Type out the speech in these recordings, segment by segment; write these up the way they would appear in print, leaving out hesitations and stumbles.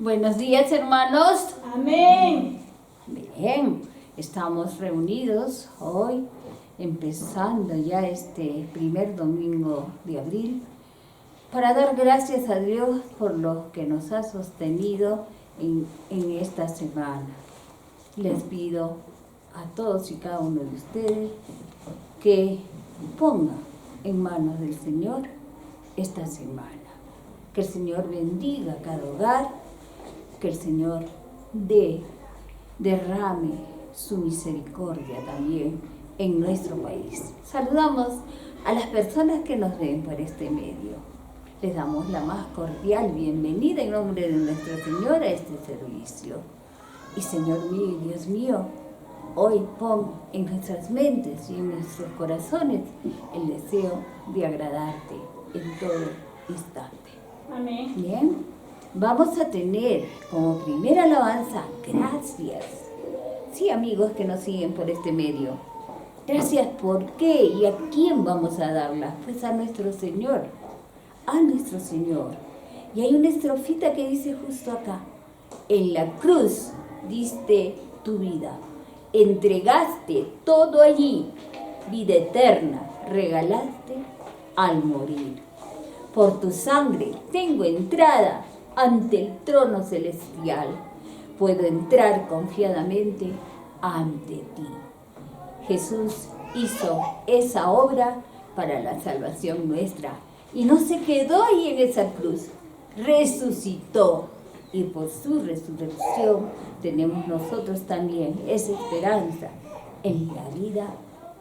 Buenos días, hermanos. Amén. Bien, estamos reunidos hoy, empezando ya este primer domingo de abril, para dar gracias a Dios por lo que nos ha sostenido en esta semana. Les pido a todos y cada uno de ustedes que pongan en manos del Señor esta semana. Que el Señor bendiga cada hogar, que el Señor derrame su misericordia también en nuestro país. Saludamos a las personas que nos ven por este medio. Les damos la más cordial bienvenida en nombre de nuestro Señor a este servicio. Y Señor mío y Dios mío, hoy pon en nuestras mentes y en nuestros corazones el deseo de agradarte en todo instante. Amén. Bien, vamos a tener como primera alabanza, gracias. Sí, amigos que nos siguen por este medio. Gracias, ¿por qué? ¿Y a quién vamos a darla? Pues a nuestro Señor, a nuestro Señor. Y hay una estrofita que dice justo acá: en la cruz diste tu vida, entregaste todo allí, vida eterna regalaste al morir. Por tu sangre tengo entrada ante el trono celestial. Puedo entrar confiadamente ante ti. Jesús hizo esa obra para la salvación nuestra y no se quedó ahí en esa cruz, resucitó, y por su resurrección tenemos nosotros también esa esperanza en la vida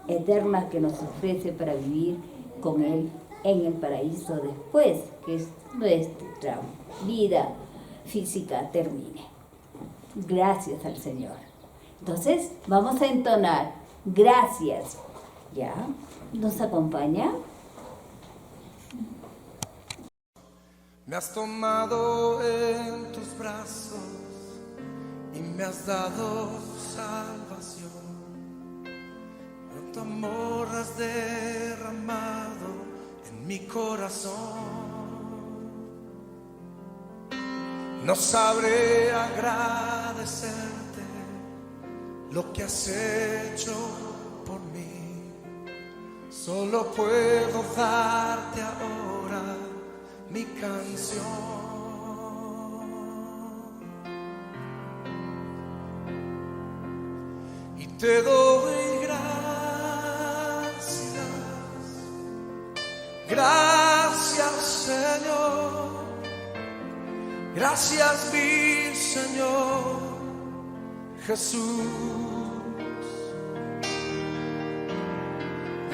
eterna que nos ofrece para vivir con Él en el paraíso después que nuestra vida física termine. Gracias al Señor. Entonces vamos a entonar gracias. ¿Ya? ¿Nos acompaña? Me has tomado en tus brazos y me has dado salvación. Por tu amor has derramado en mi corazón. No sabré agradecerte lo que has hecho por mí. Solo puedo darte ahora mi canción. Y te doy gracias, Señor. Gracias, mi Señor Jesús.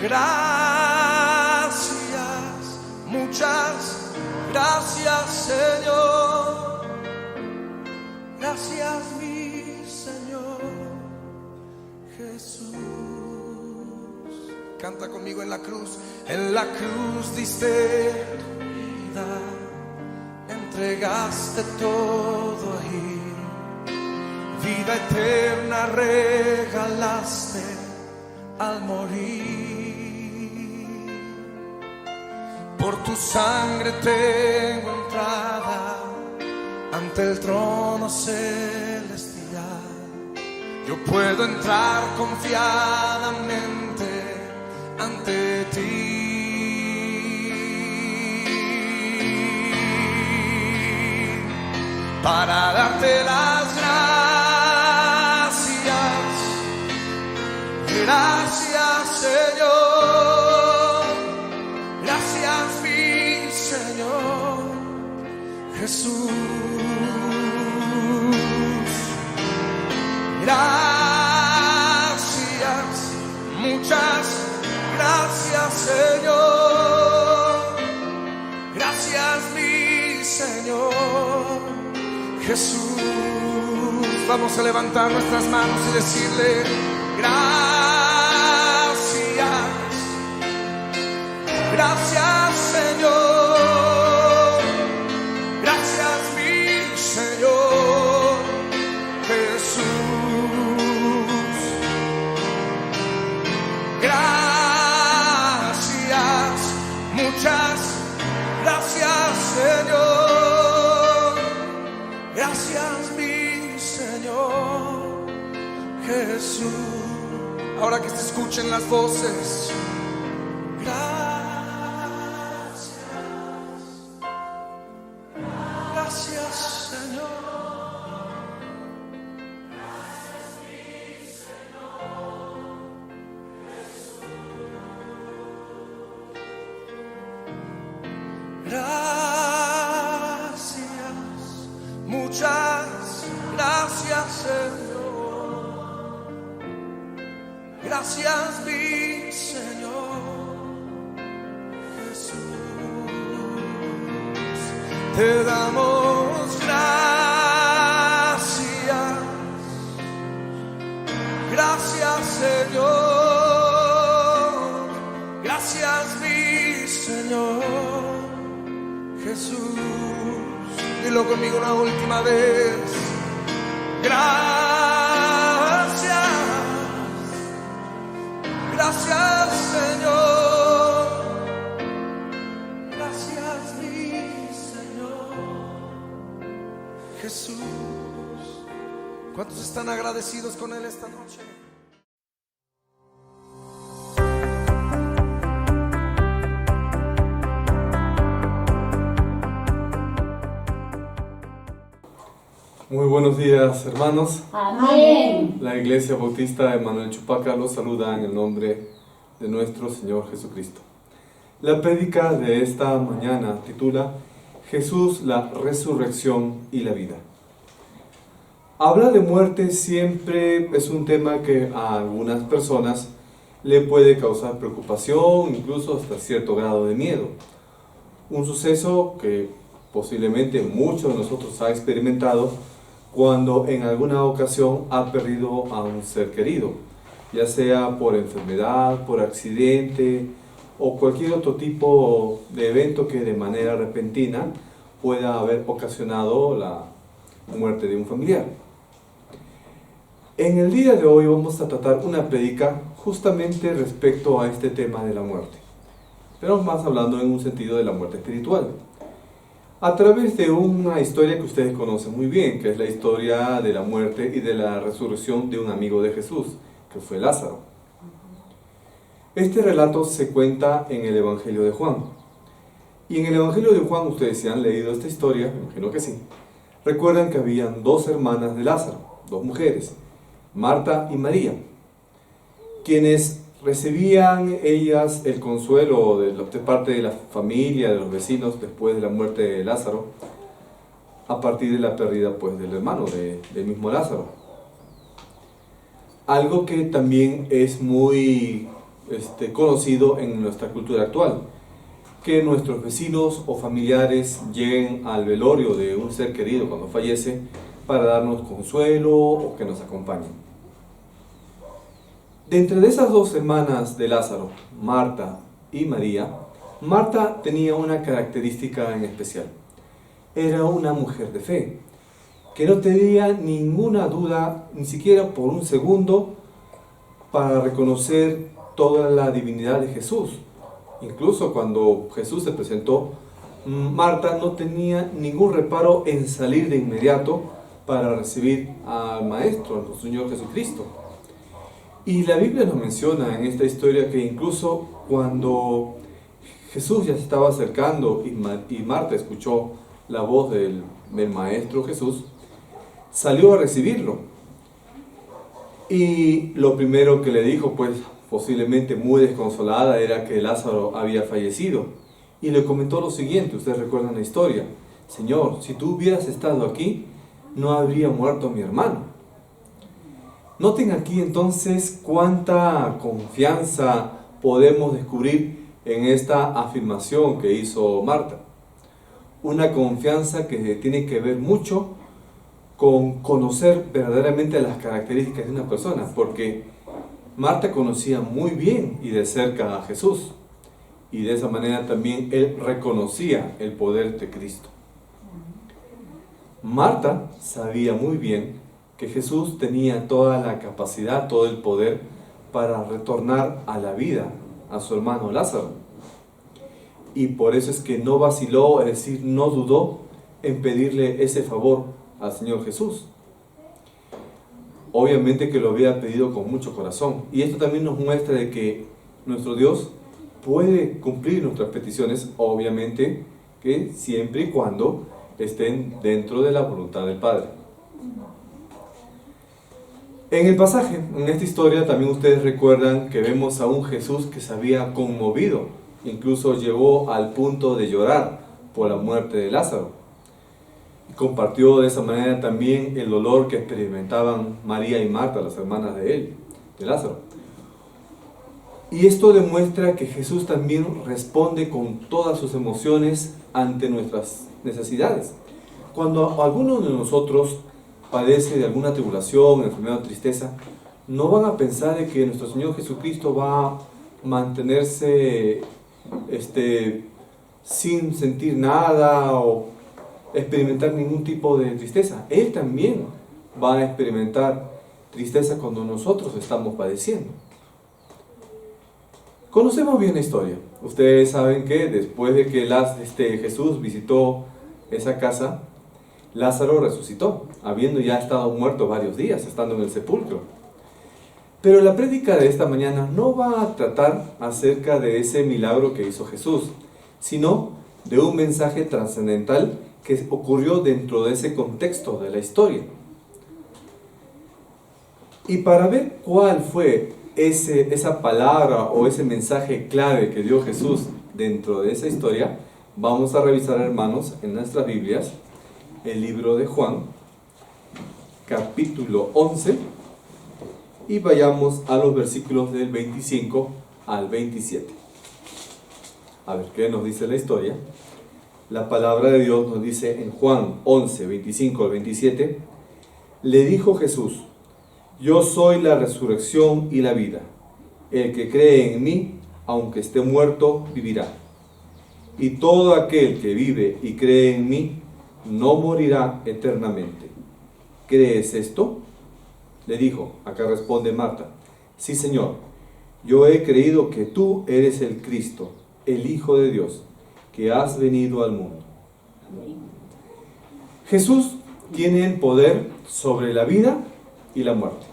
Gracias, muchas gracias, Señor. Gracias, mi Señor Jesús. Canta conmigo: en la cruz diste tu vida, entregaste todo ahí, vida eterna regalaste al morir. Por tu sangre tengo entrada ante el trono celestial. Yo puedo entrar confiadamente ante ti. Para darte las gracias, Señor. Gracias, mi Señor Jesús. Gracias, muchas gracias, Señor. Gracias, mi Señor Jesús. Vamos a levantar nuestras manos y decirle: gracias, Señor. Gracias, mi Señor Jesús. Gracias, muchas gracias, Señor. Gracias, Gracias, mi Señor Jesús. Ahora que se escuchen las voces. Gracias, Señor. Gracias, muchas gracias, Señor. Gracias, mi Señor Jesús. Te damos gracias. Gracias, Señor. Gracias, mi Señor Jesús. Dilo conmigo una última vez. Gracias. Gracias, Señor. Gracias, mi Señor Jesús. ¿Cuántos están agradecidos con Él esta noche? Muy buenos días, hermanos. Amén. La Iglesia Bautista de Manuel Chupaca los saluda en el nombre de nuestro Señor Jesucristo. La prédica de esta mañana titula Jesús, la resurrección y la vida. Hablar de muerte siempre es un tema que a algunas personas le puede causar preocupación, incluso hasta cierto grado de miedo. Un suceso que posiblemente muchos de nosotros ha experimentado cuando en alguna ocasión ha perdido a un ser querido, ya sea por enfermedad, por accidente o cualquier otro tipo de evento que de manera repentina pueda haber ocasionado la muerte de un familiar. En el día de hoy vamos a tratar una prédica justamente respecto a este tema de la muerte, pero más hablando en un sentido de la muerte espiritual, a través de una historia que ustedes conocen muy bien, que es la historia de la muerte y de la resurrección de un amigo de Jesús, que fue Lázaro. Este relato se cuenta en el Evangelio de Juan. Y en el Evangelio de Juan, ustedes si han leído esta historia, me imagino que sí, recuerdan que habían dos hermanas de Lázaro, dos mujeres, Marta y María, quienes recibían ellas el consuelo de parte de la familia, de los vecinos, después de la muerte de Lázaro, a partir de la pérdida pues, del hermano, del mismo Lázaro. Algo que también es muy conocido en nuestra cultura actual, que nuestros vecinos o familiares lleguen al velorio de un ser querido cuando fallece para darnos consuelo o que nos acompañen. De entre esas dos hermanas de Lázaro, Marta y María, Marta tenía una característica en especial. Era una mujer de fe, que no tenía ninguna duda, ni siquiera por un segundo, para reconocer toda la divinidad de Jesús. Incluso cuando Jesús se presentó, Marta no tenía ningún reparo en salir de inmediato para recibir al Maestro, al Señor Jesucristo. Y la Biblia nos menciona en esta historia que incluso cuando Jesús ya se estaba acercando y Marta escuchó la voz del Maestro Jesús, salió a recibirlo. Y lo primero que le dijo, pues posiblemente muy desconsolada, era que Lázaro había fallecido. Y le comentó lo siguiente, ustedes recuerdan la historia: Señor, si tú hubieras estado aquí, no habría muerto mi hermano. Noten aquí entonces cuánta confianza podemos descubrir en esta afirmación que hizo Marta. Una confianza que tiene que ver mucho con conocer verdaderamente las características de una persona, porque Marta conocía muy bien y de cerca a Jesús, y de esa manera también él reconocía el poder de Cristo. Marta sabía muy bien que Jesús tenía toda la capacidad, todo el poder para retornar a la vida a su hermano Lázaro. Y por eso es que no vaciló, es decir, no dudó en pedirle ese favor al Señor Jesús. Obviamente que lo había pedido con mucho corazón. Y esto también nos muestra de que nuestro Dios puede cumplir nuestras peticiones, obviamente que siempre y cuando estén dentro de la voluntad del Padre. En el pasaje, en esta historia, también ustedes recuerdan que vemos a un Jesús que se había conmovido, incluso llegó al punto de llorar por la muerte de Lázaro. Y compartió de esa manera también el dolor que experimentaban María y Marta, las hermanas de él, de Lázaro. Y esto demuestra que Jesús también responde con todas sus emociones ante nuestras necesidades. Cuando alguno de nosotros padece de alguna tribulación, enfermedad o tristeza, no van a pensar de que nuestro Señor Jesucristo va a mantenerse sin sentir nada o experimentar ningún tipo de tristeza. Él también va a experimentar tristeza cuando nosotros estamos padeciendo. Conocemos bien la historia. Ustedes saben que después de que Jesús visitó esa casa, Lázaro resucitó, habiendo ya estado muerto varios días, estando en el sepulcro. Pero la prédica de esta mañana no va a tratar acerca de ese milagro que hizo Jesús, sino de un mensaje trascendental que ocurrió dentro de ese contexto de la historia. Y para ver cuál fue esa palabra o ese mensaje clave que dio Jesús dentro de esa historia, vamos a revisar, hermanos, en nuestras Biblias, el libro de Juan, capítulo 11, y vayamos a los versículos del 25 al 27. A ver, ¿qué nos dice la historia? La palabra de Dios nos dice en Juan 11, 25 al 27, le dijo Jesús: yo soy la resurrección y la vida. El que cree en mí, aunque esté muerto, vivirá. Y todo aquel que vive y cree en mí, no morirá eternamente. ¿Crees esto? Le dijo. Acá responde Marta: sí, Señor, yo he creído que tú eres el Cristo, el Hijo de Dios, que has venido al mundo. Jesús tiene el poder sobre la vida y la muerte,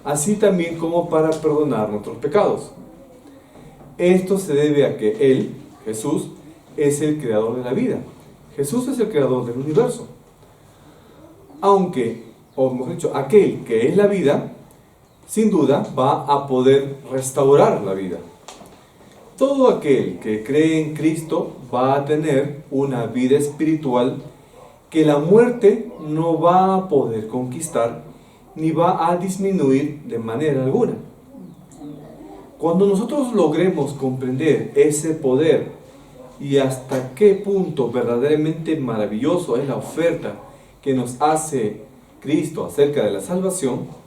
así también como para perdonar nuestros pecados. Esto se debe a que Él, Jesús, es el creador de la vida. Jesús es el creador del universo. Aunque, o mejor dicho, aquel que es la vida, sin duda va a poder restaurar la vida. Todo aquel que cree en Cristo va a tener una vida espiritual que la muerte no va a poder conquistar ni va a disminuir de manera alguna. Cuando nosotros logremos comprender ese poder y hasta qué punto verdaderamente maravilloso es la oferta que nos hace Cristo acerca de la salvación,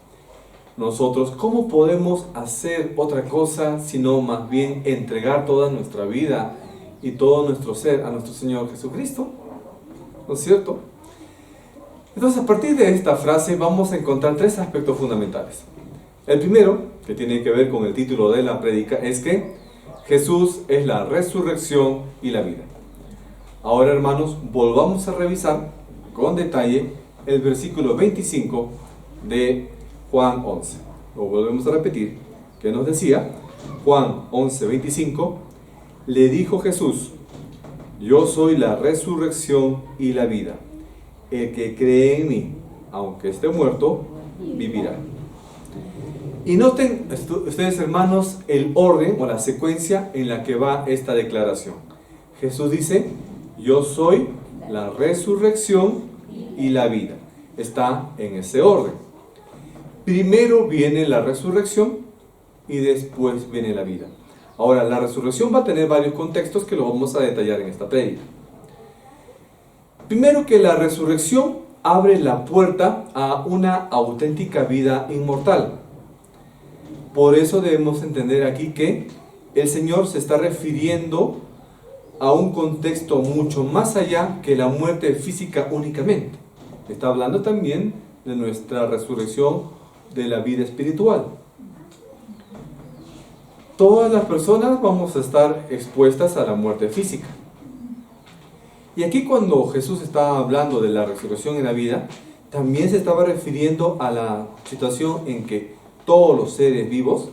nosotros, ¿cómo podemos hacer otra cosa sino más bien entregar toda nuestra vida y todo nuestro ser a nuestro Señor Jesucristo? ¿No es cierto? Entonces, a partir de esta frase vamos a encontrar tres aspectos fundamentales. El primero, que tiene que ver con el título de la prédica, es que Jesús es la resurrección y la vida. Ahora, hermanos, volvamos a revisar con detalle el versículo 25 de Juan 11. Lo volvemos a repetir, que nos decía, Juan 11, 25, le dijo Jesús: yo soy la resurrección y la vida. El que cree en mí, aunque esté muerto, vivirá. Y noten ustedes, hermanos, el orden o la secuencia en la que va esta declaración. Jesús dice: yo soy la resurrección y la vida. Está en ese orden. Primero viene la resurrección y después viene la vida. Ahora, la resurrección va a tener varios contextos que lo vamos a detallar en esta prédica. Primero, que la resurrección abre la puerta a una auténtica vida inmortal. Por eso debemos entender aquí que el Señor se está refiriendo a un contexto mucho más allá que la muerte física únicamente. Está hablando también de nuestra resurrección de la vida espiritual. Todas las personas vamos a estar expuestas a la muerte física. Y aquí cuando Jesús estaba hablando de la resurrección en la vida, también se estaba refiriendo a la situación en que todos los seres vivos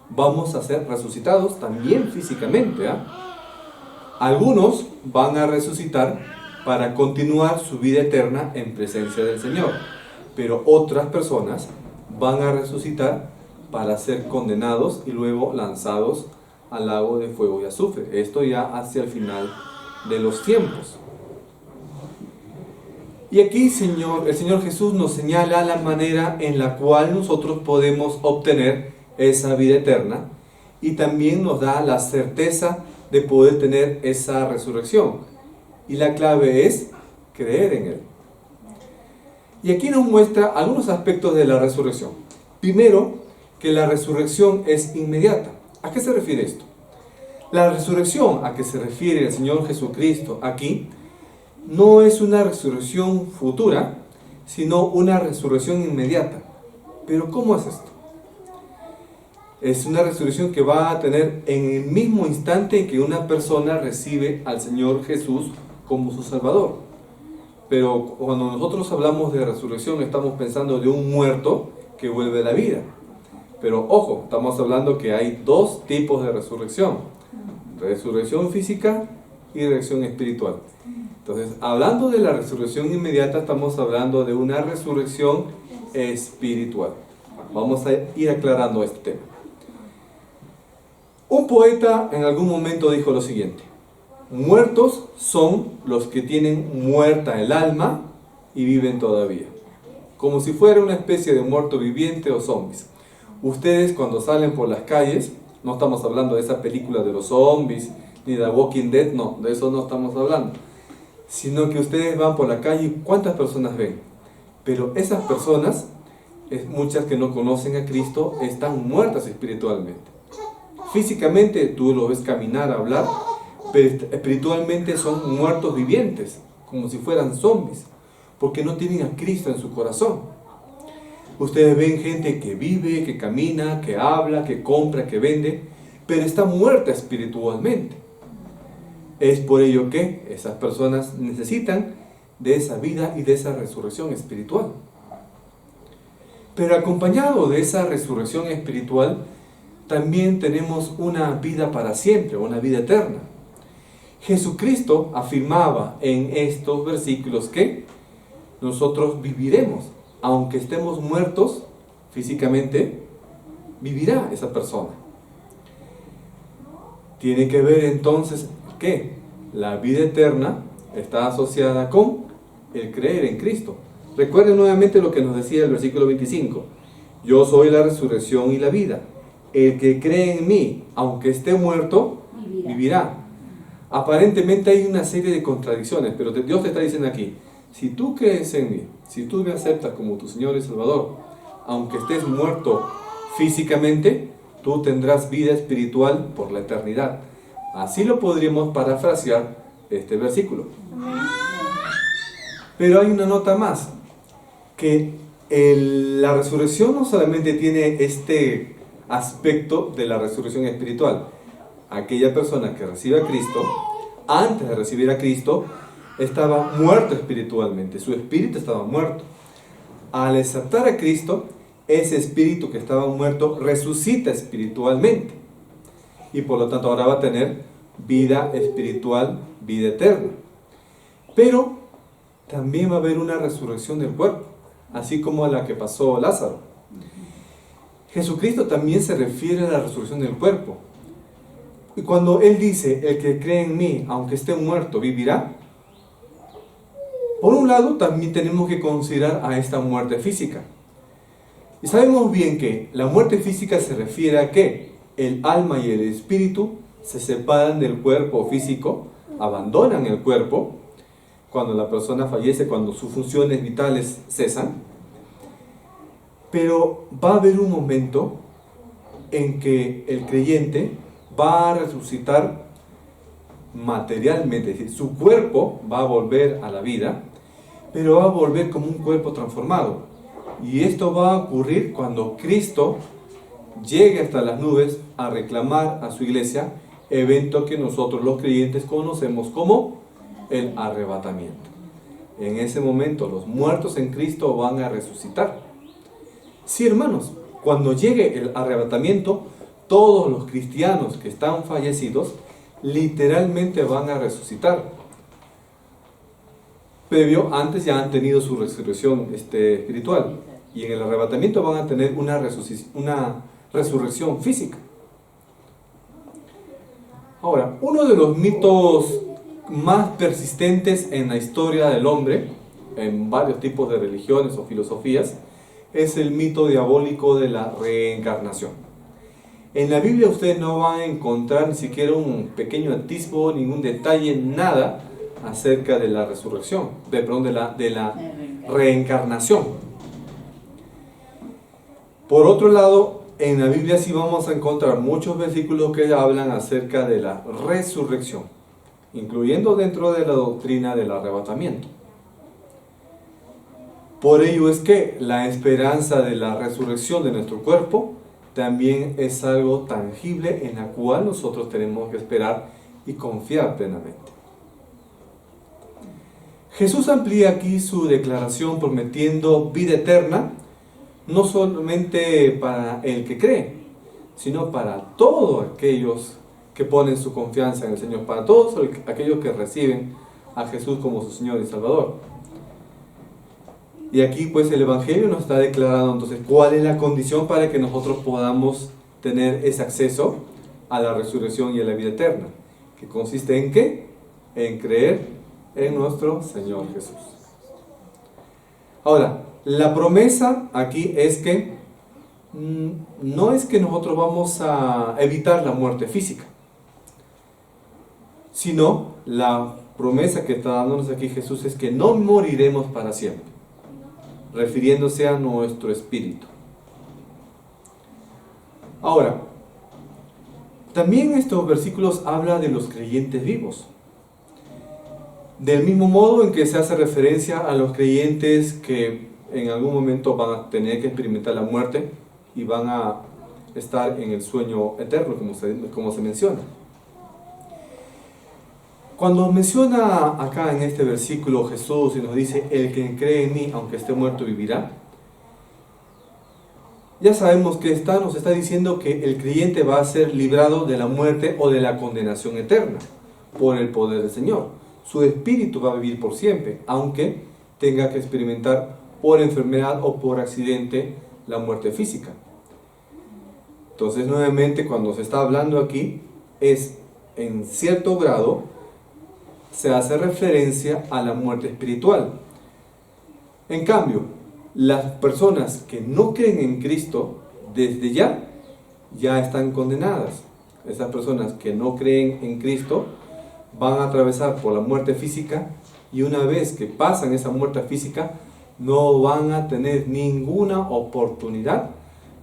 vamos a ser resucitados también físicamente. Algunos van a resucitar para continuar su vida eterna en presencia del Señor, pero otras personas van a resucitar para ser condenados y luego lanzados al lago de fuego y azufre. Esto ya hacia el final de los tiempos. Y aquí el Señor Jesús nos señala la manera en la cual nosotros podemos obtener esa vida eterna y también nos da la certeza de poder tener esa resurrección. Y la clave es creer en Él. Y aquí nos muestra algunos aspectos de la resurrección. Primero, que la resurrección es inmediata. ¿A qué se refiere esto? La resurrección a que se refiere el Señor Jesucristo aquí no es una resurrección futura, sino una resurrección inmediata. ¿Pero cómo es esto? Es una resurrección que va a tener en el mismo instante en que una persona recibe al Señor Jesús como su Salvador. Pero cuando nosotros hablamos de resurrección, estamos pensando de un muerto que vuelve a la vida. Pero ojo, estamos hablando que hay dos tipos de resurrección: resurrección física y resurrección espiritual. Entonces, hablando de la resurrección inmediata, estamos hablando de una resurrección espiritual. Vamos a ir aclarando este tema. Un poeta en algún momento dijo lo siguiente: muertos son los que tienen muerta el alma y viven todavía. Como si fuera una especie de muerto viviente o zombies. Ustedes cuando salen por las calles, no estamos hablando de esa película de los zombies, ni de Walking Dead, no, de eso no estamos hablando. Sino que ustedes van por la calle y ¿cuántas personas ven? Pero esas personas, muchas que no conocen a Cristo, están muertas espiritualmente. Físicamente tú lo ves caminar, hablar, pero espiritualmente son muertos vivientes, como si fueran zombies, porque no tienen a Cristo en su corazón. Ustedes ven gente que vive, que camina, que habla, que compra, que vende, pero está muerta espiritualmente. Es por ello que esas personas necesitan de esa vida y de esa resurrección espiritual. Pero acompañado de esa resurrección espiritual, también tenemos una vida para siempre, una vida eterna. Jesucristo afirmaba en estos versículos que nosotros viviremos, aunque estemos muertos físicamente, vivirá esa persona. Tiene que ver entonces que la vida eterna está asociada con el creer en Cristo. Recuerden nuevamente lo que nos decía el versículo 25. Yo soy la resurrección y la vida. El que cree en mí, aunque esté muerto, vivirá. Aparentemente hay una serie de contradicciones, pero Dios te está diciendo aquí: si tú crees en mí, si tú me aceptas como tu Señor y Salvador, aunque estés muerto físicamente, tú tendrás vida espiritual por la eternidad. Así lo podríamos parafrasear este versículo. Pero hay una nota más, que la resurrección no solamente tiene este aspecto de la resurrección espiritual. Aquella persona que recibe a Cristo, antes de recibir a Cristo, estaba muerto espiritualmente, su espíritu estaba muerto. Al aceptar a Cristo, ese espíritu que estaba muerto resucita espiritualmente y por lo tanto ahora va a tener vida espiritual, vida eterna. Pero también va a haber una resurrección del cuerpo, así como a la que pasó Lázaro. Jesucristo también se refiere a la resurrección del cuerpo. Y cuando Él dice: el que cree en mí, aunque esté muerto, vivirá. Por un lado, también tenemos que considerar a esta muerte física. Y sabemos bien que la muerte física se refiere a que el alma y el espíritu se separan del cuerpo físico, abandonan el cuerpo, cuando la persona fallece, cuando sus funciones vitales cesan. Pero va a haber un momento en que el creyente va a resucitar materialmente, es decir, su cuerpo va a volver a la vida, pero va a volver como un cuerpo transformado. Y esto va a ocurrir cuando Cristo llegue hasta las nubes a reclamar a su iglesia, evento que nosotros los creyentes conocemos como el arrebatamiento. En ese momento los muertos en Cristo van a resucitar. Sí, hermanos, cuando llegue el arrebatamiento, todos los cristianos que están fallecidos literalmente van a resucitar. Antes ya han tenido su resurrección espiritual, y en el arrebatamiento van a tener una resurrección física. Ahora, uno de los mitos más persistentes en la historia del hombre, en varios tipos de religiones o filosofías, es el mito diabólico de la reencarnación. En la Biblia ustedes no van a encontrar ni siquiera un pequeño atisbo, ningún detalle, nada acerca de la resurrección, de la reencarnación. Por otro lado, en la Biblia sí vamos a encontrar muchos versículos que hablan acerca de la resurrección, incluyendo dentro de la doctrina del arrebatamiento. Por ello es que la esperanza de la resurrección de nuestro cuerpo también es algo tangible en la cual nosotros tenemos que esperar y confiar plenamente. Jesús amplía aquí su declaración prometiendo vida eterna, no solamente para el que cree, sino para todos aquellos que ponen su confianza en el Señor, para todos aquellos que reciben a Jesús como su Señor y Salvador. Y aquí pues el Evangelio nos está declarando entonces cuál es la condición para que nosotros podamos tener ese acceso a la resurrección y a la vida eterna, que consiste en ¿qué? En creer en nuestro Señor Jesús. Ahora, la promesa aquí es que no es que nosotros vamos a evitar la muerte física, sino la promesa que está dándonos aquí Jesús es que no moriremos para siempre, refiriéndose a nuestro espíritu. Ahora, también estos versículos hablan de los creyentes vivos. Del mismo modo en que se hace referencia a los creyentes que en algún momento van a tener que experimentar la muerte y van a estar en el sueño eterno, como se menciona. Cuando menciona acá en este versículo Jesús y nos dice, el que cree en mí, aunque esté muerto, vivirá, ya sabemos que nos está diciendo que el creyente va a ser librado de la muerte o de la condenación eterna por el poder del Señor. Su espíritu va a vivir por siempre, aunque tenga que experimentar por enfermedad o por accidente la muerte física. Entonces, nuevamente, cuando se está hablando aquí, es en cierto grado, se hace referencia a la muerte espiritual. En cambio, las personas que no creen en Cristo, desde ya están condenadas. Esas personas que no creen en Cristo van a atravesar por la muerte física, y una vez que pasan esa muerte física, no van a tener ninguna oportunidad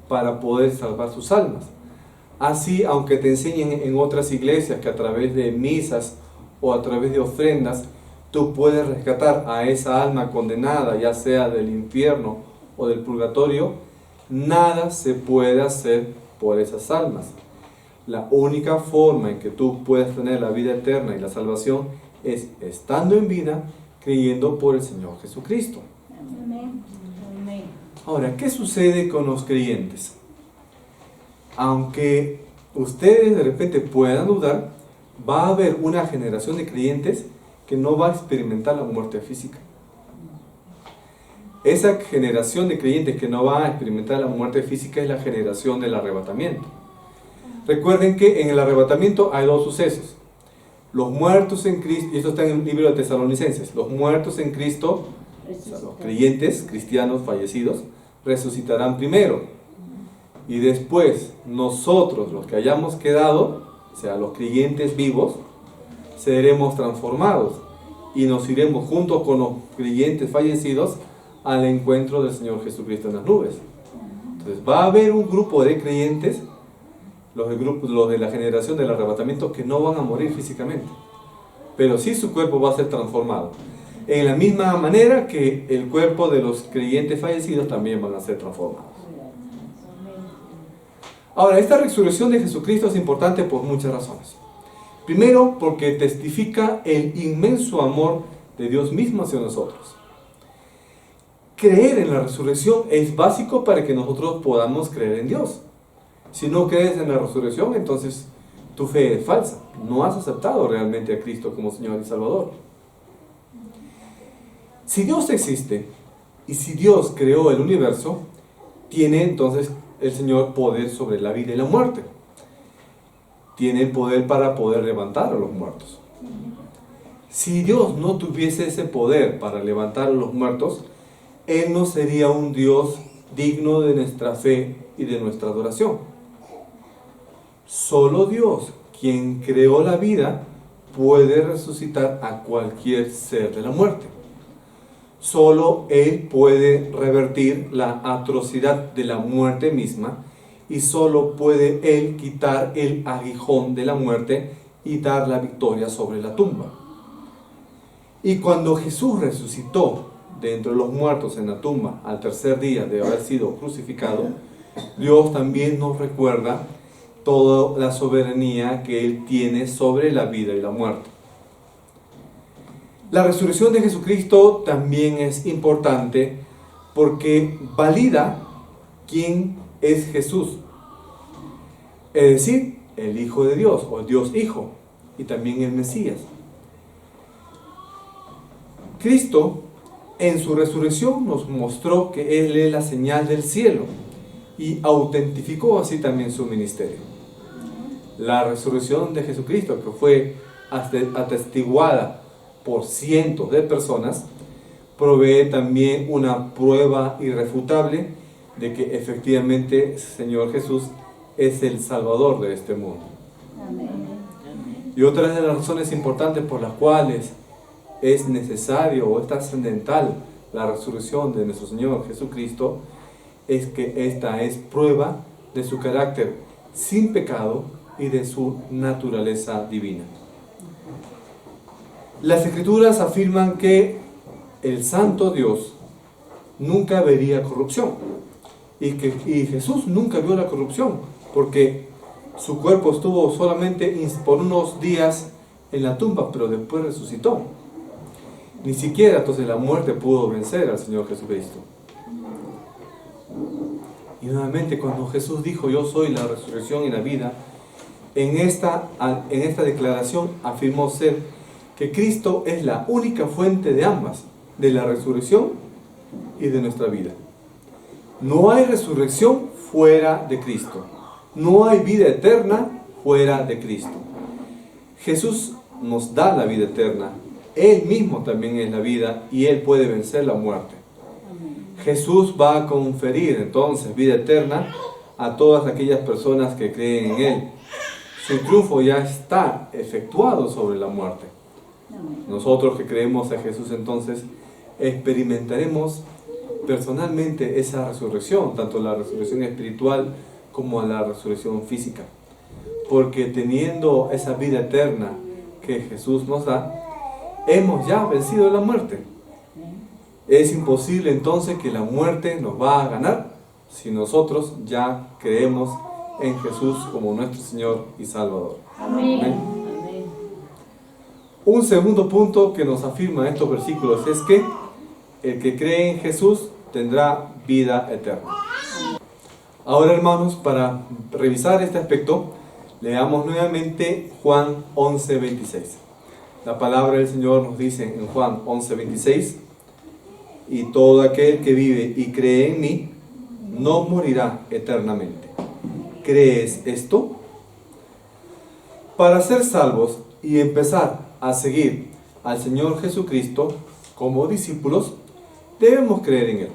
para poder salvar sus almas. Así, aunque te enseñen en otras iglesias que a través de misas o a través de ofrendas, tú puedes rescatar a esa alma condenada, ya sea del infierno o del purgatorio, nada se puede hacer por esas almas. La única forma en que tú puedes tener la vida eterna y la salvación es estando en vida, creyendo por el Señor Jesucristo. Amén. Amén. Ahora, ¿qué sucede con los creyentes? Aunque ustedes de repente puedan dudar, va a haber una generación de creyentes que no va a experimentar la muerte física. Esa generación de creyentes que no va a experimentar la muerte física es la generación del arrebatamiento. Recuerden que en el arrebatamiento hay dos sucesos. Los muertos en Cristo, y esto está en el libro de Tesalonicenses, los muertos en Cristo, o sea, los creyentes, cristianos fallecidos, resucitarán primero. Y después nosotros, los que hayamos quedado, o sea, los creyentes vivos, seremos transformados y nos iremos junto con los creyentes fallecidos al encuentro del Señor Jesucristo en las nubes. Entonces va a haber un grupo de creyentes, los de la generación del arrebatamiento, que no van a morir físicamente, pero sí su cuerpo va a ser transformado, en la misma manera que el cuerpo de los creyentes fallecidos también van a ser transformados. Ahora, esta resurrección de Jesucristo es importante por muchas razones. Primero, porque testifica el inmenso amor de Dios mismo hacia nosotros. Creer en la resurrección es básico para que nosotros podamos creer en Dios. Si no crees en la resurrección, entonces tu fe es falsa. No has aceptado realmente a Cristo como Señor y Salvador. Si Dios existe y si Dios creó el universo, tiene entonces el Señor poder sobre la vida y la muerte. Tiene el poder para poder levantar a los muertos. Si Dios no tuviese ese poder para levantar a los muertos, Él no sería un Dios digno de nuestra fe y de nuestra adoración. Solo Dios, quien creó la vida, puede resucitar a cualquier ser de la muerte. Solo Él puede revertir la atrocidad de la muerte misma y solo puede Él quitar el aguijón de la muerte y dar la victoria sobre la tumba. Y cuando Jesús resucitó de entre los muertos en la tumba al tercer día de haber sido crucificado, Dios también nos recuerda toda la soberanía que Él tiene sobre la vida y la muerte. La resurrección de Jesucristo también es importante porque valida quién es Jesús, es decir, el Hijo de Dios o el Dios Hijo y también el Mesías. Cristo en su resurrección nos mostró que Él es la señal del cielo y autentificó así también su ministerio. La resurrección de Jesucristo, que fue atestiguada por cientos de personas, provee también una prueba irrefutable de que efectivamente el Señor Jesús es el Salvador de este mundo. Amén. Y otra de las razones importantes por las cuales es necesario o es trascendental la resurrección de nuestro Señor Jesucristo es que esta es prueba de su carácter sin pecado y de su naturaleza divina. Las Escrituras afirman que el Santo Dios nunca vería corrupción y Jesús nunca vio la corrupción porque su cuerpo estuvo solamente por unos días en la tumba, pero después resucitó. Ni siquiera entonces la muerte pudo vencer al Señor Jesucristo. Y nuevamente cuando Jesús dijo yo soy la resurrección y la vida, en esta declaración afirmó ser que Cristo es la única fuente de ambas, de la resurrección y de nuestra vida. No hay resurrección fuera de Cristo. No hay vida eterna fuera de Cristo. Jesús nos da la vida eterna. Él mismo también es la vida y Él puede vencer la muerte. Jesús va a conferir entonces vida eterna a todas aquellas personas que creen en Él. Su triunfo ya está efectuado sobre la muerte. Nosotros que creemos en Jesús entonces experimentaremos personalmente esa resurrección, tanto la resurrección espiritual como la resurrección física. Porque teniendo esa vida eterna que Jesús nos da, hemos ya vencido la muerte. Es imposible entonces que la muerte nos va a ganar si nosotros ya creemos en Jesús como nuestro Señor y Salvador. Amén. Amén. Un segundo punto que nos afirma estos versículos es que el que cree en Jesús tendrá vida eterna. Ahora, hermanos, para revisar este aspecto, leamos nuevamente Juan 11:26. La palabra del Señor nos dice en Juan 11:26: y todo aquel que vive y cree en mí no morirá eternamente. ¿Crees esto? Para ser salvos y empezar a seguir al Señor Jesucristo como discípulos, debemos creer en Él.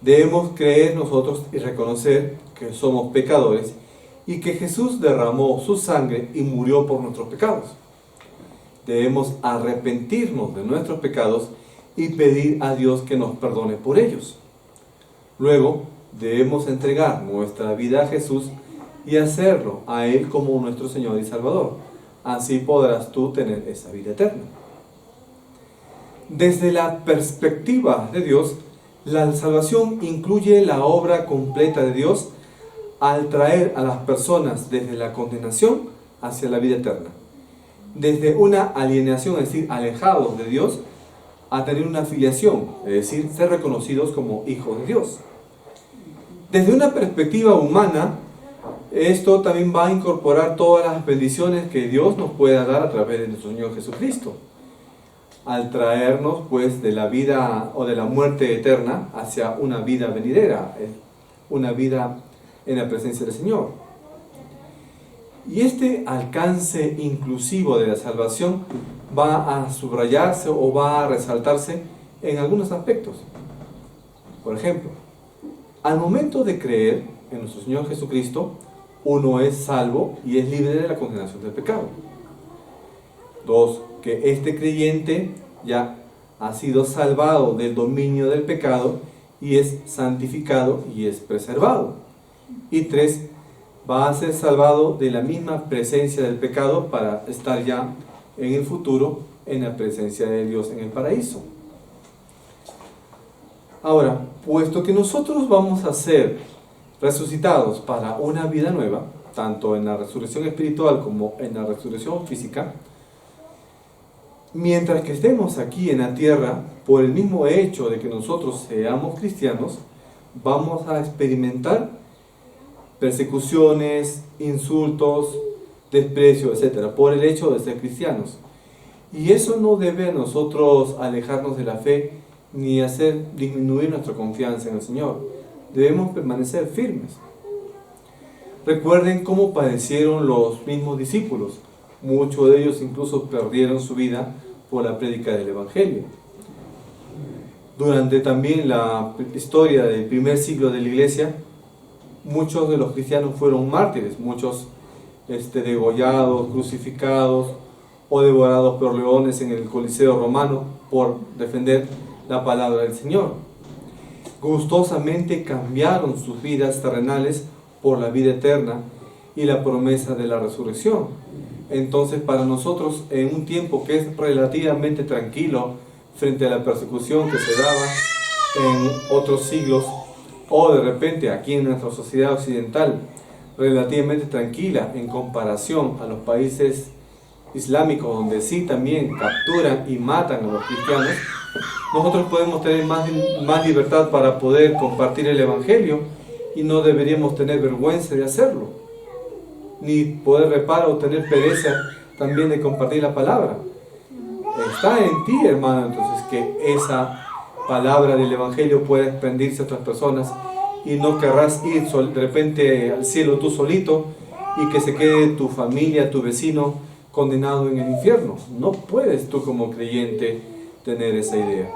Debemos creer nosotros y reconocer que somos pecadores y que Jesús derramó su sangre y murió por nuestros pecados. Debemos arrepentirnos de nuestros pecados y pedir a Dios que nos perdone por ellos. Luego, debemos entregar nuestra vida a Jesús y hacerlo a Él como nuestro Señor y Salvador. Así podrás tú tener esa vida eterna. Desde la perspectiva de Dios, la salvación incluye la obra completa de Dios al traer a las personas desde la condenación hacia la vida eterna. Desde una alienación, es decir, alejados de Dios, a tener una filiación, es decir, ser reconocidos como hijos de Dios. Desde una perspectiva humana, esto también va a incorporar todas las bendiciones que Dios nos pueda dar a través de nuestro Señor Jesucristo, al traernos pues de la vida o de la muerte eterna hacia una vida venidera, una vida en la presencia del Señor. Y este alcance inclusivo de la salvación va a subrayarse o va a resaltarse en algunos aspectos. Por ejemplo, al momento de creer en nuestro Señor Jesucristo, uno es salvo y es libre de la condenación del pecado. 2, que este creyente ya ha sido salvado del dominio del pecado y es santificado y es preservado. Y 3, va a ser salvado de la misma presencia del pecado para estar ya en el futuro en la presencia de Dios en el paraíso. Ahora, puesto que nosotros vamos a ser resucitados para una vida nueva, tanto en la resurrección espiritual como en la resurrección física, mientras que estemos aquí en la tierra, por el mismo hecho de que nosotros seamos cristianos, vamos a experimentar persecuciones, insultos, desprecio, etc., por el hecho de ser cristianos. Y eso no debe a nosotros alejarnos de la fe ni hacer disminuir nuestra confianza en el Señor. Debemos permanecer firmes. Recuerden cómo padecieron los mismos discípulos. Muchos de ellos incluso perdieron su vida por la prédica del Evangelio. Durante también la historia del primer siglo de la Iglesia, muchos de los cristianos fueron mártires, muchos degollados, crucificados o devorados por leones en el Coliseo romano por defender la palabra del Señor. Gustosamente cambiaron sus vidas terrenales por la vida eterna y la promesa de la resurrección. Entonces, para nosotros, en un tiempo que es relativamente tranquilo frente a la persecución que se daba en otros siglos, o de repente aquí en nuestra sociedad occidental, relativamente tranquila en comparación a los países islámicos, donde sí también capturan y matan a los cristianos, nosotros podemos tener más libertad para poder compartir el Evangelio y no deberíamos tener vergüenza de hacerlo, ni poder reparo o tener pereza también de compartir la palabra. Está en ti, hermano, entonces, que esa palabra del Evangelio pueda expandirse a otras personas y no querrás ir de repente al cielo tú solito y que se quede tu familia, tu vecino condenado en el infierno. No puedes tú como creyente tener esa idea.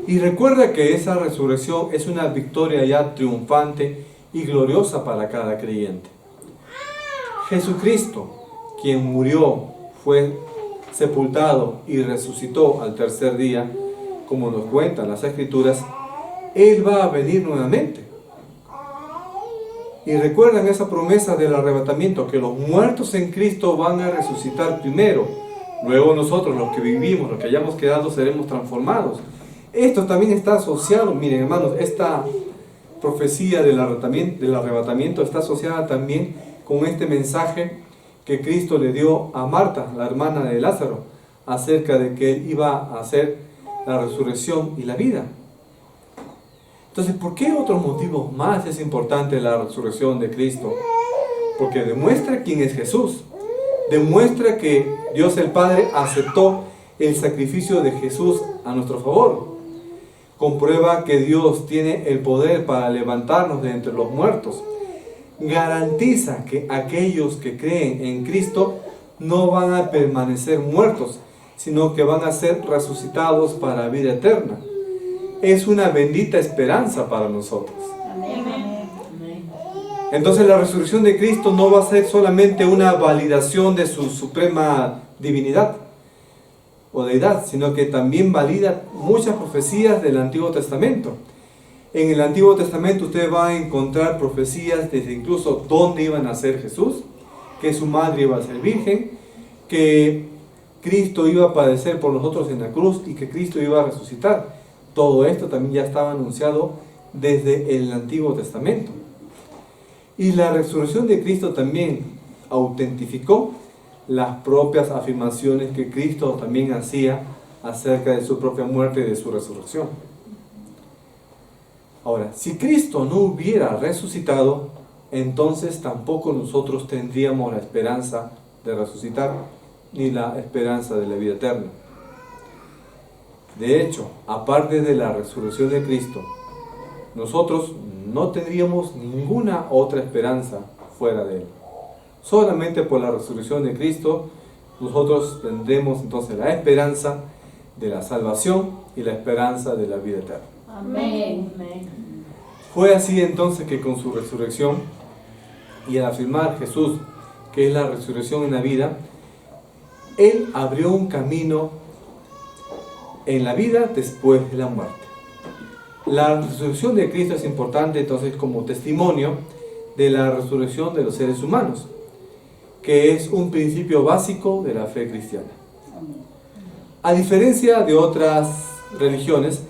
Y recuerda que esa resurrección es una victoria ya triunfante y gloriosa para cada creyente. Jesucristo, quien murió, fue sepultado y resucitó al tercer día, como nos cuentan las Escrituras, Él va a venir nuevamente. Y recuerdan esa promesa del arrebatamiento, que los muertos en Cristo van a resucitar primero. Luego nosotros, los que vivimos, los que hayamos quedado, seremos transformados. Esto también está asociado, miren hermanos, esta profecía del arrebatamiento está asociada también con este mensaje que Cristo le dio a Marta, la hermana de Lázaro, acerca de que Él iba a hacer la resurrección y la vida. Entonces, ¿por qué otros motivos más es importante la resurrección de Cristo? Porque demuestra quién es Jesús. Demuestra que Dios el Padre aceptó el sacrificio de Jesús a nuestro favor. Comprueba que Dios tiene el poder para levantarnos de entre los muertos. Garantiza que aquellos que creen en Cristo no van a permanecer muertos, sino que van a ser resucitados para vida eterna. Es una bendita esperanza para nosotros. Amén. Entonces la resurrección de Cristo no va a ser solamente una validación de su suprema divinidad o deidad, sino que también valida muchas profecías del Antiguo Testamento. En el Antiguo Testamento usted va a encontrar profecías desde incluso dónde iba a nacer Jesús, que su madre iba a ser virgen, que Cristo iba a padecer por nosotros en la cruz y que Cristo iba a resucitar. Todo esto también ya estaba anunciado desde el Antiguo Testamento. Y la resurrección de Cristo también autentificó las propias afirmaciones que Cristo también hacía acerca de su propia muerte y de su resurrección. Ahora, si Cristo no hubiera resucitado, entonces tampoco nosotros tendríamos la esperanza de resucitar, ni la esperanza de la vida eterna. De hecho, aparte de la resurrección de Cristo, nosotros no tendríamos ninguna otra esperanza fuera de Él. Solamente por la resurrección de Cristo, nosotros tendremos entonces la esperanza de la salvación y la esperanza de la vida eterna. Amén. Amén. Fue así entonces que con su resurrección y al afirmar Jesús que es la resurrección en la vida, Él abrió un camino en la vida después de la muerte. La resurrección de Cristo es importante entonces como testimonio de la resurrección de los seres humanos, que es un principio básico de la fe cristiana. A diferencia de otras religiones,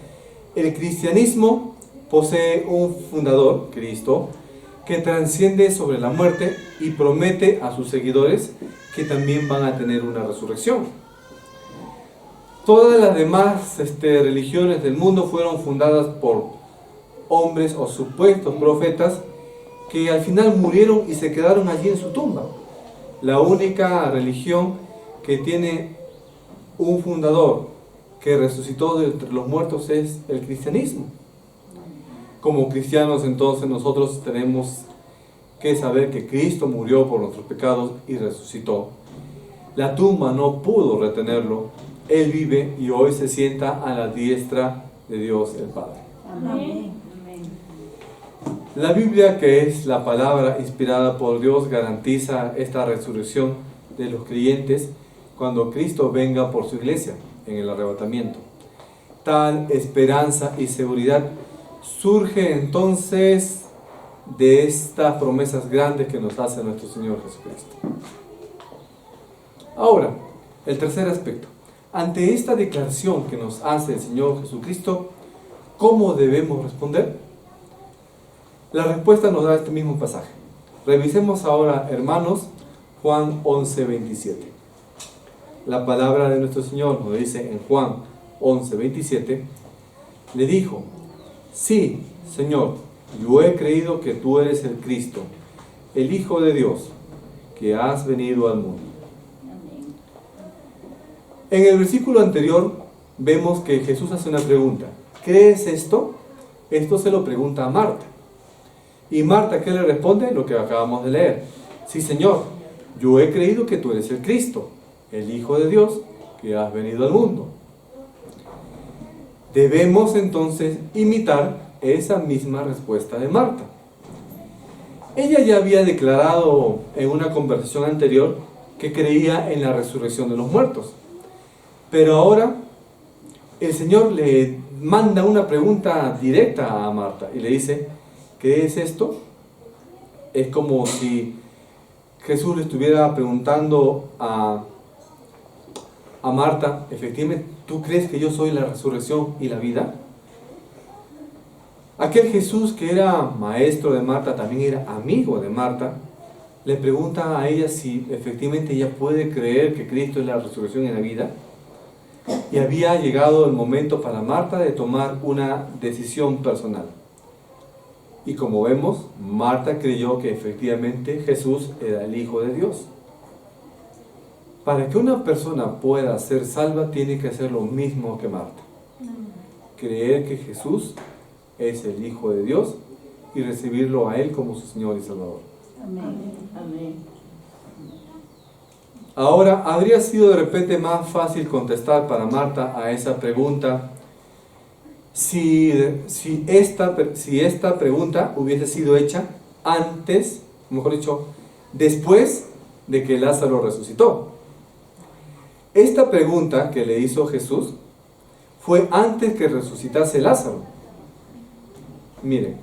el cristianismo posee un fundador, Cristo, que trasciende sobre la muerte y promete a sus seguidores que también van a tener una resurrección. Todas las demás religiones del mundo fueron fundadas por hombres o supuestos profetas que al final murieron y se quedaron allí en su tumba. La única religión que tiene un fundador que resucitó de entre los muertos es el cristianismo. Como cristianos entonces nosotros tenemos que saber que Cristo murió por nuestros pecados y resucitó. La tumba no pudo retenerlo. Él vive y hoy se sienta a la diestra de Dios el Padre. Amén. La Biblia, que es la palabra inspirada por Dios, garantiza esta resurrección de los creyentes cuando Cristo venga por su iglesia en el arrebatamiento. Tal esperanza y seguridad surge entonces de estas promesas grandes que nos hace nuestro Señor Jesucristo. Ahora, el tercer aspecto. Ante esta declaración que nos hace el Señor Jesucristo, ¿cómo debemos responder? La respuesta nos da este mismo pasaje. Revisemos ahora, hermanos, Juan 11:27. La palabra de nuestro Señor nos dice en Juan 11:27, le dijo: sí, Señor, yo he creído que tú eres el Cristo, el Hijo de Dios, que has venido al mundo. En el versículo anterior vemos que Jesús hace una pregunta. ¿Crees esto? Esto se lo pregunta a Marta. Y Marta, ¿qué le responde? Lo que acabamos de leer. Sí, Señor, yo he creído que tú eres el Cristo, el Hijo de Dios, que has venido al mundo. Debemos entonces imitar esa misma respuesta de Marta. Ella ya había declarado en una conversación anterior que creía en la resurrección de los muertos. Pero ahora el Señor le manda una pregunta directa a Marta y le dice: ¿crees esto? Es como si Jesús le estuviera preguntando a Marta, efectivamente, ¿tú crees que yo soy la resurrección y la vida? Aquel Jesús que era maestro de Marta, también era amigo de Marta, le pregunta a ella si efectivamente ella puede creer que Cristo es la resurrección y la vida. Y había llegado el momento para Marta de tomar una decisión personal. Y como vemos, Marta creyó que efectivamente Jesús era el Hijo de Dios. Para que una persona pueda ser salva, tiene que hacer lo mismo que Marta. Creer que Jesús es el Hijo de Dios y recibirlo a Él como su Señor y Salvador. Amén. Amén. Ahora, habría sido de repente más fácil contestar para Marta a esa pregunta si esta pregunta hubiese sido hecha antes, mejor dicho, después de que Lázaro resucitó. Esta pregunta que le hizo Jesús fue antes que resucitase Lázaro. Miren,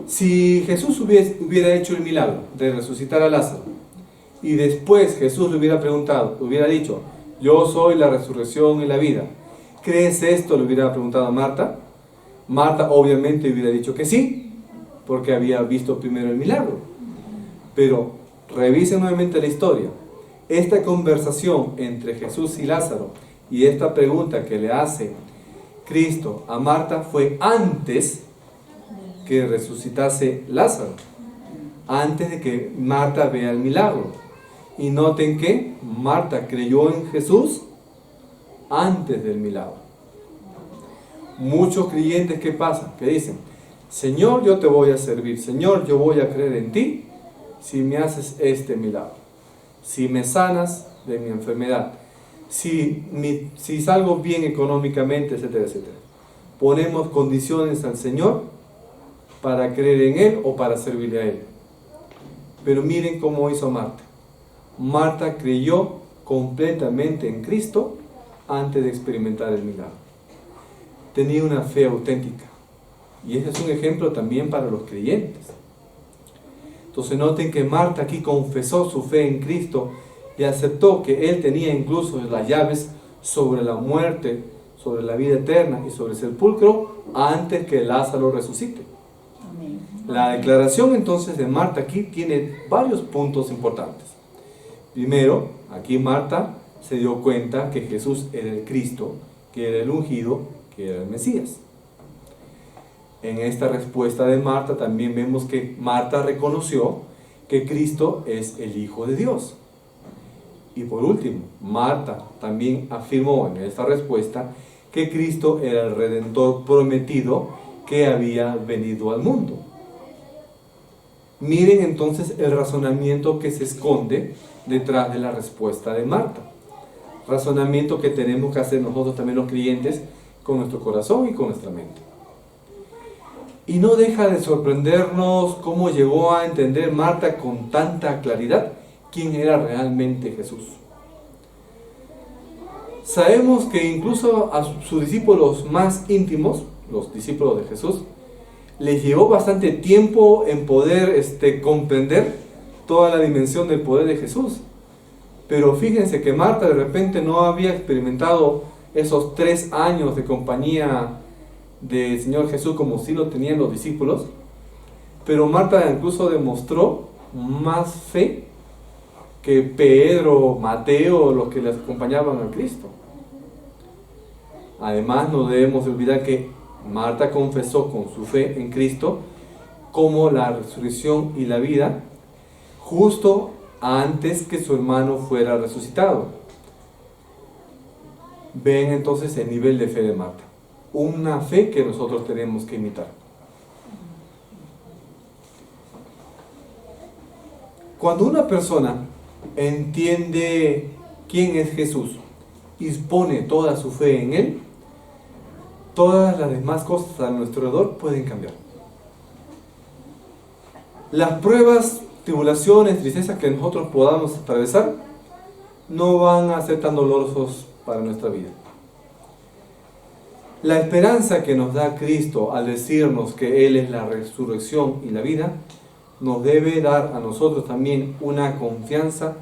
si Jesús hubiera hecho el milagro de resucitar a Lázaro y después Jesús le hubiera preguntado, hubiera dicho: yo soy la resurrección y la vida, ¿crees esto? Le hubiera preguntado a Marta. Marta obviamente hubiera dicho que sí, porque había visto primero el milagro. Pero Revisen nuevamente la historia. Esta conversación entre Jesús y Lázaro y esta pregunta que le hace Cristo a Marta fue antes que resucitase Lázaro, antes de que Marta vea el milagro. Y noten que Marta creyó en Jesús antes del milagro. Muchos creyentes, ¿qué pasa? Que dicen: Señor, yo te voy a servir, Señor, yo voy a creer en ti si me haces este milagro, si me sanas de mi enfermedad, si salgo bien económicamente, etcétera, etcétera. Ponemos condiciones al Señor para creer en Él o para servirle a Él. Pero miren cómo hizo Marta. Marta creyó completamente en Cristo antes de experimentar el milagro. Tenía una fe auténtica. Y ese es un ejemplo también para los creyentes. Entonces noten que Marta aquí confesó su fe en Cristo y aceptó que Él tenía incluso las llaves sobre la muerte, sobre la vida eterna y sobre el sepulcro antes que Lázaro resucite. Amén. La declaración entonces de Marta aquí tiene varios puntos importantes. Primero, aquí Marta se dio cuenta que Jesús era el Cristo, que era el ungido, que era el Mesías. En esta respuesta de Marta también vemos que Marta reconoció que Cristo es el Hijo de Dios. Y por último, Marta también afirmó en esta respuesta que Cristo era el Redentor prometido que había venido al mundo. Miren entonces el razonamiento que se esconde detrás de la respuesta de Marta. Razonamiento que tenemos que hacer nosotros también los creyentes con nuestro corazón y con nuestra mente. Y no deja de sorprendernos cómo llegó a entender Marta con tanta claridad quién era realmente Jesús. Sabemos que incluso a sus discípulos más íntimos, los discípulos de Jesús, les llevó bastante tiempo en poder comprender toda la dimensión del poder de Jesús. Pero fíjense que Marta de repente no había experimentado esos 3 años de compañía del Señor Jesús como si lo tenían los discípulos, pero Marta incluso demostró más fe que Pedro, Mateo, los que les acompañaban a Cristo. Además, no debemos olvidar que Marta confesó con su fe en Cristo como la resurrección y la vida justo antes que su hermano fuera resucitado. Ven entonces el nivel de fe de Marta. Una fe que nosotros tenemos que imitar. Cuando una persona entiende quién es Jesús y pone toda su fe en Él, todas las demás cosas a nuestro alrededor pueden cambiar. Las pruebas, tribulaciones, tristezas que nosotros podamos atravesar no van a ser tan dolorosos para nuestra vida. La esperanza que nos da Cristo al decirnos que Él es la resurrección y la vida, nos debe dar a nosotros también una confianza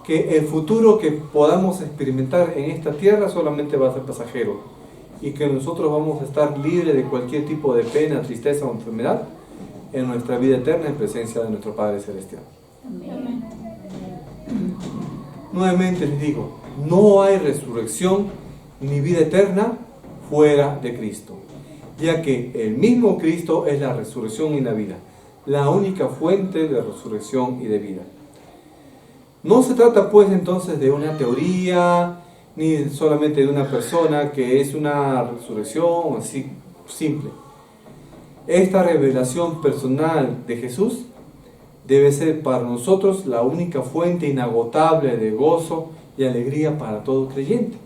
que el futuro que podamos experimentar en esta tierra solamente va a ser pasajero y que nosotros vamos a estar libres de cualquier tipo de pena, tristeza o enfermedad en nuestra vida eterna en presencia de nuestro Padre Celestial. Amén. Nuevamente les digo, no hay resurrección ni vida eterna fuera de Cristo, ya que el mismo Cristo es la resurrección y la vida, la única fuente de resurrección y de vida. No se trata pues entonces de una teoría, ni solamente de una persona que es una resurrección así simple. Esta revelación personal de Jesús debe ser para nosotros la única fuente inagotable de gozo y alegría para todo creyente.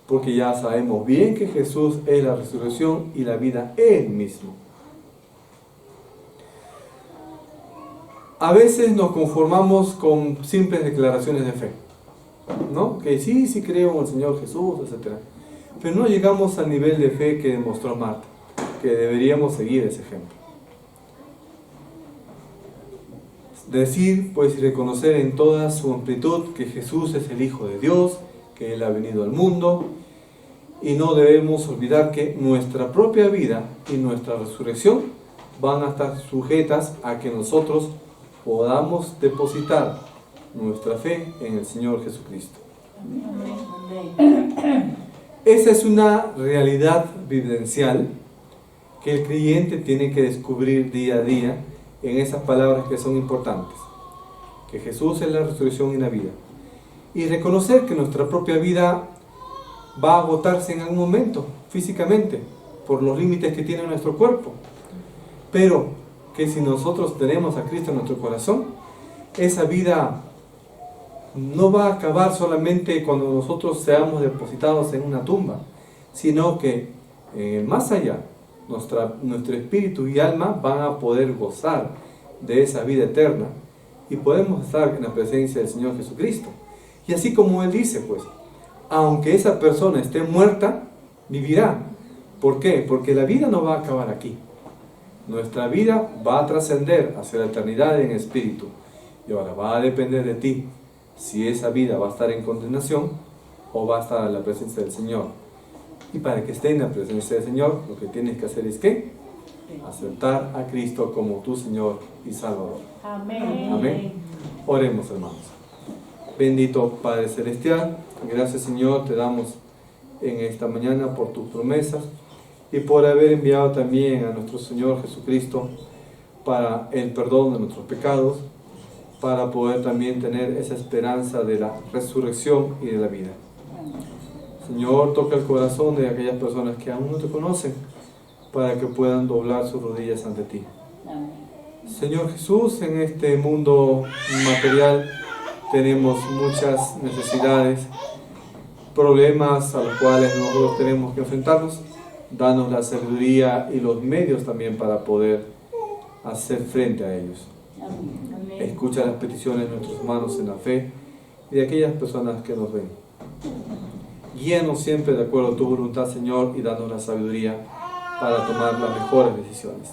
Porque ya sabemos bien que Jesús es la resurrección y la vida Él mismo. A veces nos conformamos con simples declaraciones de fe, ¿no? Que sí creo en el Señor Jesús, etc. Pero no llegamos al nivel de fe que demostró Marta, que deberíamos seguir ese ejemplo. Decir, pues, y reconocer en toda su amplitud que Jesús es el Hijo de Dios, que Él ha venido al mundo, y no debemos olvidar que nuestra propia vida y nuestra resurrección van a estar sujetas a que nosotros podamos depositar nuestra fe en el Señor Jesucristo. Amén. Esa es una realidad vivencial que el creyente tiene que descubrir día a día en esas palabras que son importantes. Que Jesús es la resurrección y la vida. Y reconocer que nuestra propia vida va a agotarse en algún momento, físicamente, por los límites que tiene nuestro cuerpo. Pero que si nosotros tenemos a Cristo en nuestro corazón, esa vida no va a acabar solamente cuando nosotros seamos depositados en una tumba, sino que más allá, nuestro espíritu y alma van a poder gozar de esa vida eterna y podemos estar en la presencia del Señor Jesucristo. Y así como Él dice, pues, aunque esa persona esté muerta, vivirá. ¿Por qué? Porque la vida no va a acabar aquí. Nuestra vida va a trascender hacia la eternidad en espíritu. Y ahora va a depender de ti si esa vida va a estar en condenación o va a estar en la presencia del Señor. Y para que esté en la presencia del Señor, lo que tienes que hacer es ¿qué? Aceptar a Cristo como tu Señor y Salvador. Amén. Amén. Oremos, hermanos. Bendito Padre Celestial, gracias Señor te damos en esta mañana por tus promesas y por haber enviado también a nuestro Señor Jesucristo para el perdón de nuestros pecados, para poder también tener esa esperanza de la resurrección y de la vida. Señor, toca el corazón de aquellas personas que aún no te conocen, para que puedan doblar sus rodillas ante ti. Señor Jesús, en este mundo material tenemos muchas necesidades, problemas a los cuales nosotros tenemos que enfrentarnos. Danos la sabiduría y los medios también para poder hacer frente a ellos. Amén. Escucha las peticiones de nuestros hermanos en la fe y de aquellas personas que nos ven. Guíanos siempre de acuerdo a tu voluntad, Señor, y danos la sabiduría para tomar las mejores decisiones.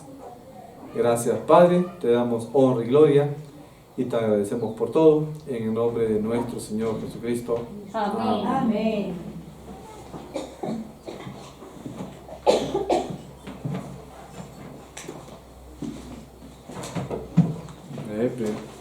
Gracias, Padre, te damos honra y gloria y te agradecemos por todo, en el nombre de nuestro Señor Jesucristo. Amén. Amén. Amén.